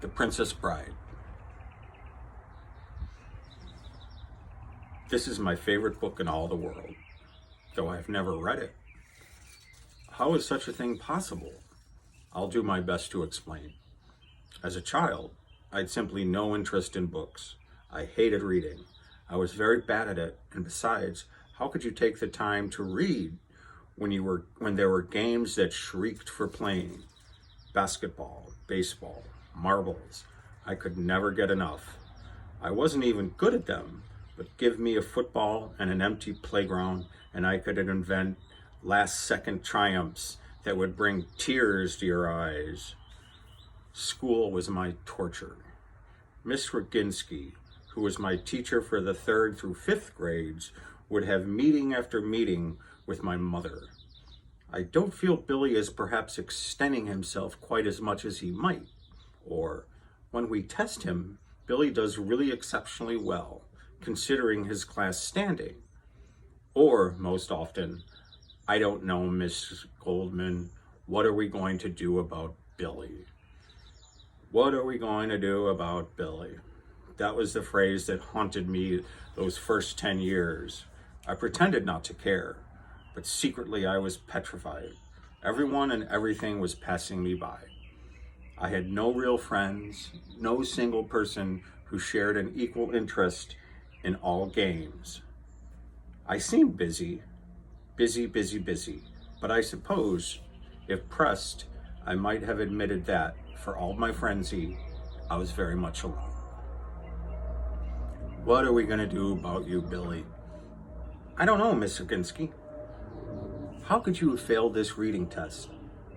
The Princess Bride. This is my favorite book in all the world, though I've never read it. How is such a thing possible? I'll do my best to explain. As a child, I'd simply no interest in books. I hated reading. I was very bad at it, and besides, how could you take the time to read when there were games that shrieked for playing? Basketball, baseball, marbles. I could never get enough. I wasn't even good at them, but give me a football and an empty playground, and I could invent last-second triumphs that would bring tears to your eyes. School was my torture. Miss Roginski, who was my teacher for the 3rd through 5th grades, would have meeting after meeting with my mother. I don't feel Billy is perhaps extending himself quite as much as he might. Or, when we test him, Billy does really exceptionally well, considering his class standing. Or, most often, I don't know, Miss Goldman, what are we going to do about Billy? What are we going to do about Billy? That was the phrase that haunted me those first 10 years. I pretended not to care, but secretly I was petrified. Everyone and everything was passing me by. I had no real friends, no single person who shared an equal interest in all games. I seemed busy, but I suppose, if pressed, I might have admitted that, for all my frenzy, I was very much alone. What are we going to do about you, Billy? I don't know, Miss Roginski. How could you have failed this reading test?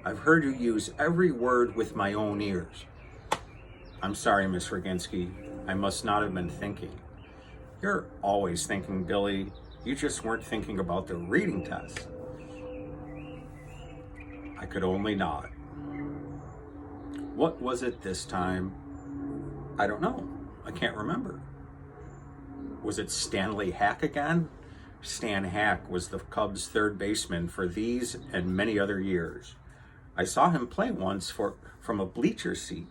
I've heard you use every word with my own ears. I'm sorry, Miss Roginski. I must not have been thinking. You're always thinking, Billy. You just weren't thinking about the reading test. I could only nod. What was it this time? I don't know. I can't remember. Was it Stanley Hack again? Stan Hack was the Cubs' 3rd baseman for these and many other years. I saw him play once from a bleacher seat,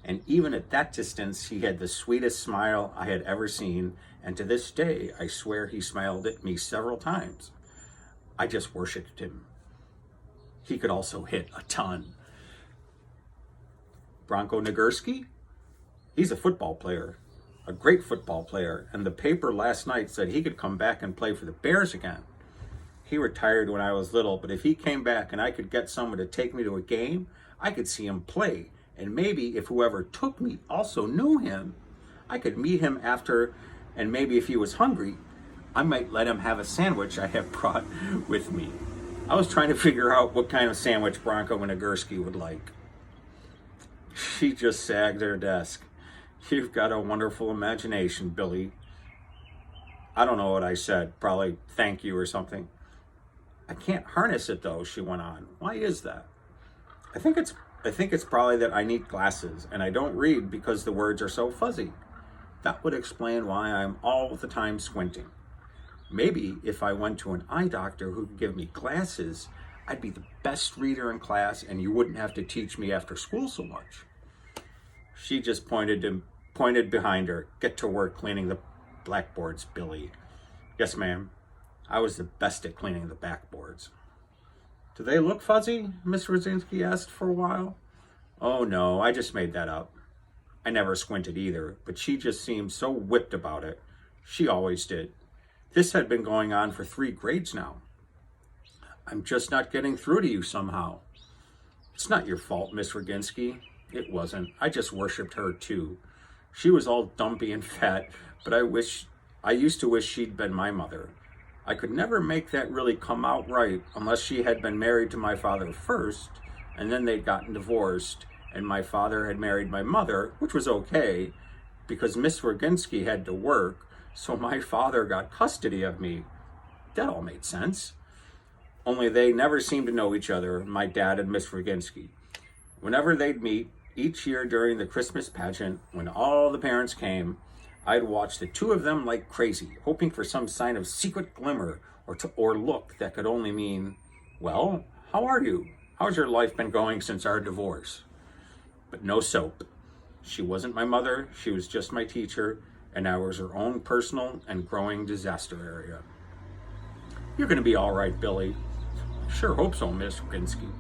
and even at that distance, he had the sweetest smile I had ever seen, and to this day, I swear he smiled at me several times. I just worshipped him. He could also hit a ton. Bronco Nagurski? He's a football player, a great football player, and the paper last night said he could come back and play for the Bears again. He retired when I was little, but if he came back and I could get someone to take me to a game, I could see him play. And maybe if whoever took me also knew him, I could meet him after, and maybe if he was hungry, I might let him have a sandwich I have brought with me. I was trying to figure out what kind of sandwich Bronco Nagurski would like. She just sagged her desk. You've got a wonderful imagination, Billy. I don't know what I said, probably thank you or something. I can't harness it though, she went on. Why is that? I think it's probably that I need glasses and I don't read because the words are so fuzzy. That would explain why I'm all the time squinting. Maybe if I went to an eye doctor who could give me glasses, I'd be the best reader in class and you wouldn't have to teach me after school so much. She just pointed behind her. Get to work cleaning the blackboards, Billy. Yes, ma'am. I was the best at cleaning the backboards. Do they look fuzzy? Miss Roginski asked for a while. Oh no, I just made that up. I never squinted either, but she just seemed so whipped about it. She always did. This had been going on for 3 grades now. I'm just not getting through to you somehow. It's not your fault, Miss Roginski. It wasn't. I just worshipped her too. She was all dumpy and fat, but I used to wish she'd been my mother. I could never make that really come out right unless she had been married to my father first, and then they'd gotten divorced, and my father had married my mother, which was okay, because Miss Roginski had to work, so my father got custody of me. That all made sense. Only they never seemed to know each other, my dad and Miss Roginski. Whenever they'd meet, each year during the Christmas pageant, when all the parents came, I'd watch the 2 of them like crazy, hoping for some sign of secret glimmer or look that could only mean, well, how are you? How's your life been going since our divorce? But no soap. She wasn't my mother, she was just my teacher, and I was her own personal and growing disaster area. You're going to be all right, Billy. Sure hope so, Miss Ginsky.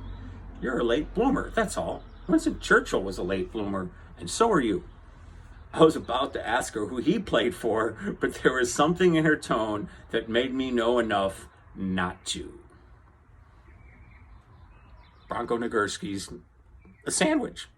You're a late bloomer, that's all. Winston Churchill was a late bloomer, and so are you. I was about to ask her who he played for, but there was something in her tone that made me know enough not to. Bronco Nagurski's A Sandwich.